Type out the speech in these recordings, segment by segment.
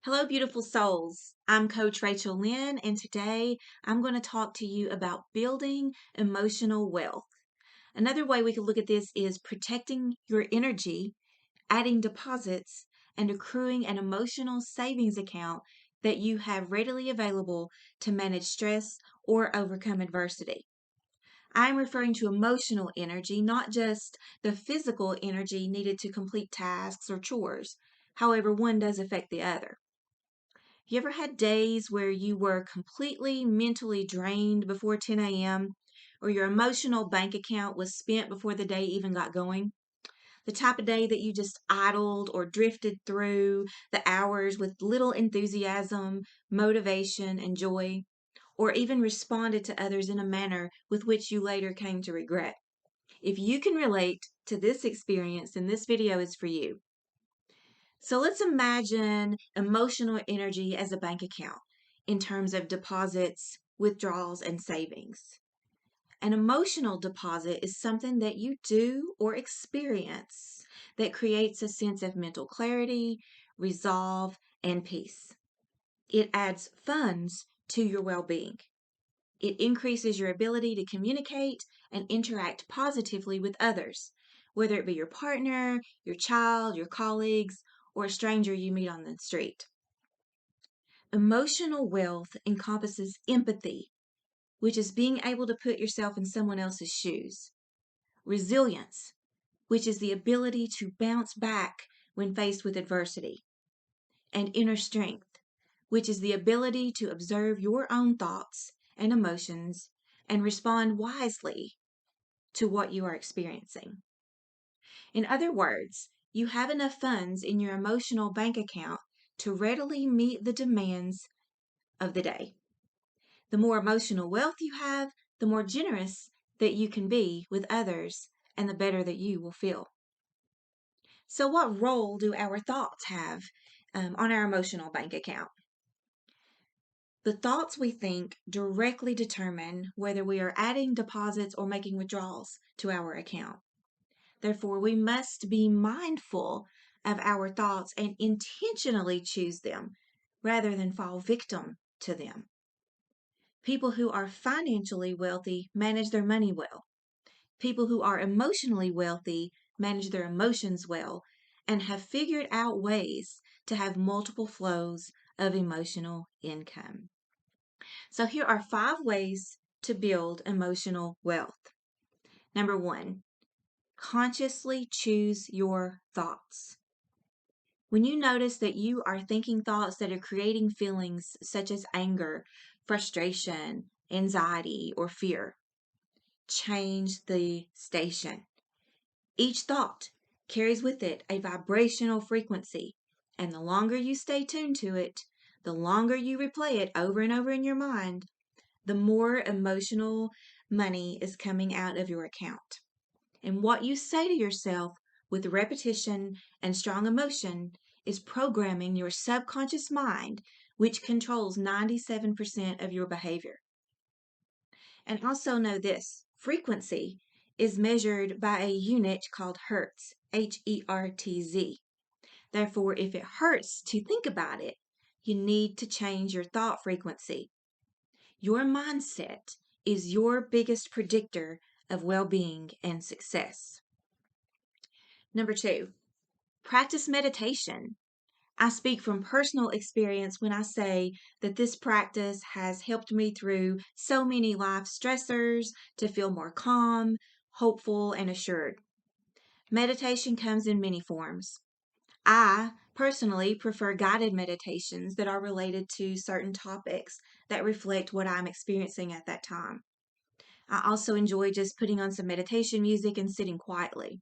Hello, beautiful souls. I'm Coach Rachel Lynn, and today I'm going to talk to you about building emotional wealth. Another way we could look at this is protecting your energy, adding deposits, and accruing an emotional savings account that you have readily available to manage stress or overcome adversity. I'm referring to emotional energy, not just the physical energy needed to complete tasks or chores. However, one does affect the other. You ever had days where you were completely mentally drained before 10 a.m., or your emotional bank account was spent before the day even got going? The type of day that you just idled or drifted through the hours with little enthusiasm, motivation, and joy, or even responded to others in a manner with which you later came to regret. If you can relate to this experience, then this video is for you. So let's imagine emotional energy as a bank account in terms of deposits, withdrawals, and savings. An emotional deposit is something that you do or experience that creates a sense of mental clarity, resolve, and peace. It adds funds to your well being. It increases your ability to communicate and interact positively with others, whether it be your partner, your child, your colleagues, or a stranger you meet on the street. Emotional wealth encompasses empathy, which is being able to put yourself in someone else's shoes, resilience, which is the ability to bounce back when faced with adversity, and inner strength, which is the ability to observe your own thoughts and emotions and respond wisely to what you are experiencing. In other words, you have enough funds in your emotional bank account to readily meet the demands of the day. The more emotional wealth you have, the more generous that you can be with others and the better that you will feel. So, what role do our thoughts have on our emotional bank account? The thoughts we think directly determine whether we are adding deposits or making withdrawals to our account. Therefore, we must be mindful of our thoughts and intentionally choose them rather than fall victim to them. People who are financially wealthy manage their money well. People who are emotionally wealthy manage their emotions well and have figured out ways to have multiple flows of emotional income. So, here are 5 ways to build emotional wealth. Number 1, consciously choose your thoughts. When you notice that you are thinking thoughts that are creating feelings such as anger, frustration, anxiety, or fear, change the station. Each thought carries with it a vibrational frequency, and the longer you stay tuned to it, the longer you replay it over and over in your mind, the more emotional money is coming out of your account. And what you say to yourself with repetition and strong emotion is programming your subconscious mind, which controls 97% of your behavior. And also know this frequency is measured by a unit called Hertz, Hertz. Therefore, if it hurts to think about it, you need to change your thought frequency. Your mindset is your biggest predictor of well being and success. Number 2, practice meditation. I speak from personal experience when I say that this practice has helped me through so many life stressors to feel more calm, hopeful, and assured. Meditation comes in many forms. I personally prefer guided meditations that are related to certain topics that reflect what I'm experiencing at that time. I also enjoy just putting on some meditation music and sitting quietly.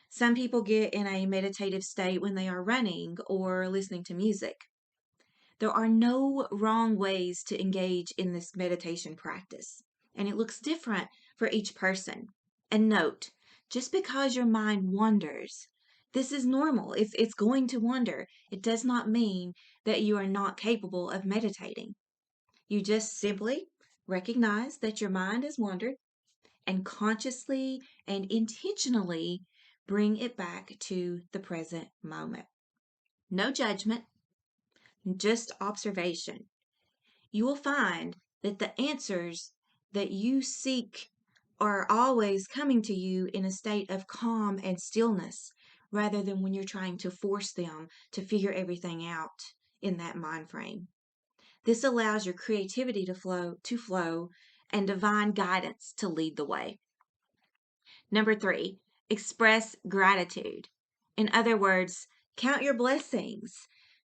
Some people get in a meditative state when they are running or listening to music. There are no wrong ways to engage in this meditation practice, and it looks different for each person. And note, just because your mind wanders, this is normal. It's going to wander. It does not mean that you are not capable of meditating. You just simply recognize that your mind has wandered and consciously and intentionally bring it back to the present moment. No judgment, just observation, you will find that the answers that you seek are always coming to you in a state of calm and stillness rather than when you're trying to force them to figure everything out in that mind frame. This allows your creativity to flow and divine guidance to lead the way. Number 3, express gratitude. In other words, count your blessings,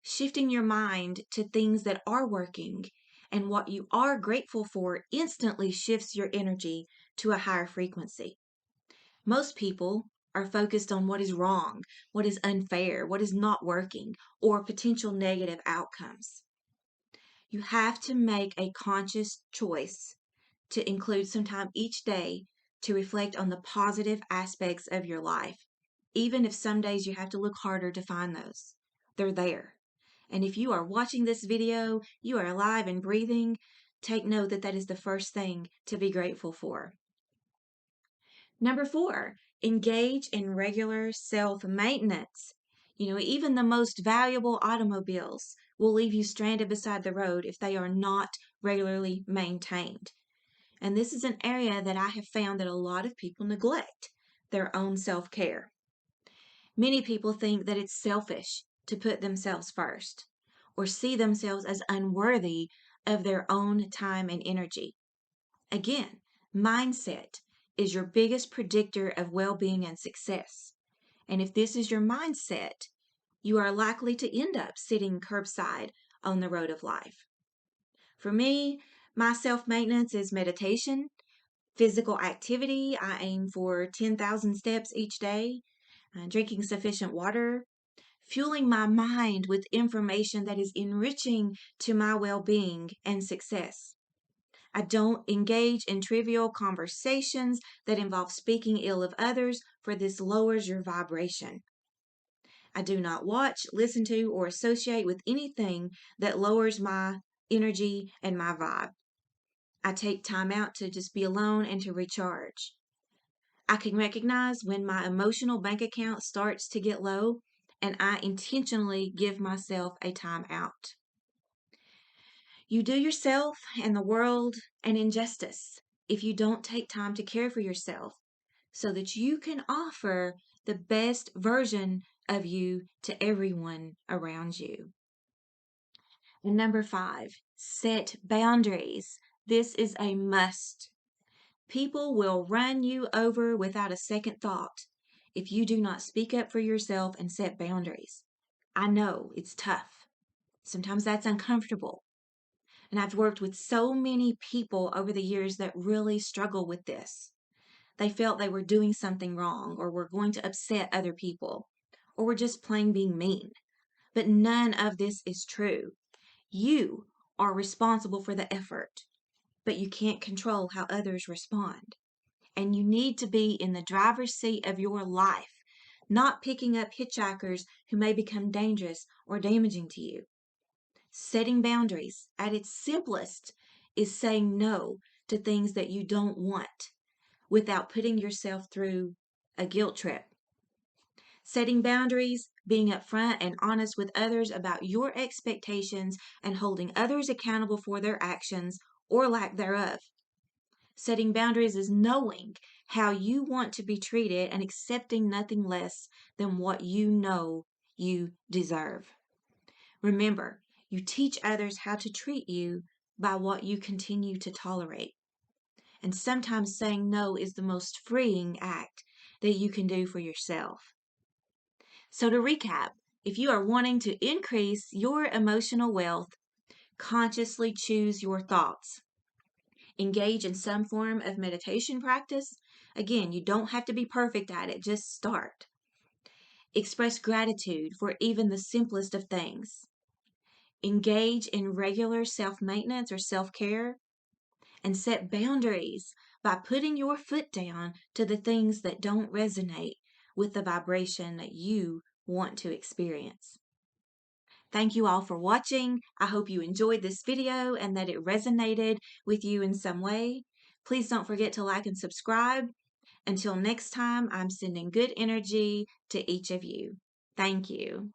shifting your mind to things that are working, and what you are grateful for instantly shifts your energy to a higher frequency. Most people are focused on what is wrong, what is unfair, what is not working, or potential negative outcomes. You have to make a conscious choice to include some time each day to reflect on the positive aspects of your life, even if some days you have to look harder to find those. They're there. And if you are watching this video, you are alive and breathing, take note that that is the first thing to be grateful for. Number 4, engage in regular self-maintenance. Even the most valuable automobiles will leave you stranded beside the road if they are not regularly maintained. And this is an area that I have found that a lot of people neglect, their own self-care. Many people think that it's selfish to put themselves first or see themselves as unworthy of their own time and energy. Again, mindset is your biggest predictor of well-being and success. And if this is your mindset, you are likely to end up sitting curbside on the road of life. For me, my self-maintenance is meditation, physical activity. I aim for 10,000 steps each day, drinking sufficient water, fueling my mind with information that is enriching to my well-being and success. I don't engage in trivial conversations that involve speaking ill of others, for this lowers your vibration. I do not watch, listen to, or associate with anything that lowers my energy and my vibe. I take time out to just be alone and to recharge. I can recognize when my emotional bank account starts to get low, and I intentionally give myself a time out. You do yourself and the world an injustice if you don't take time to care for yourself so that you can offer the best version of you to everyone around you. And number 5, set boundaries. This is a must. People will run you over without a second thought if you do not speak up for yourself and set boundaries. I know it's tough. Sometimes that's uncomfortable. And I've worked with so many people over the years that really struggle with this. They felt they were doing something wrong or were going to upset other people or were just plain being mean. But none of this is true. You are responsible for the effort, but you can't control how others respond. And you need to be in the driver's seat of your life, not picking up hitchhikers who may become dangerous or damaging to you. Setting boundaries at its simplest is saying no to things that you don't want without putting yourself through a guilt trip. Setting boundaries, being upfront and honest with others about your expectations and holding others accountable for their actions or lack thereof. Setting boundaries is knowing how you want to be treated and accepting nothing less than what you know you deserve. Remember, you teach others how to treat you by what you continue to tolerate. And sometimes saying no is the most freeing act that you can do for yourself. So to recap, if you are wanting to increase your emotional wealth, consciously choose your thoughts. Engage in some form of meditation practice. Again, you don't have to be perfect at it, just start. Express gratitude for even the simplest of things. Engage in regular self-maintenance or self-care. And set boundaries by putting your foot down to the things that don't resonate with the vibration that you want to experience. Thank you all for watching. I hope you enjoyed this video and that it resonated with you in some way. Please don't forget to like and subscribe. Until next time, I'm sending good energy to each of you. Thank you.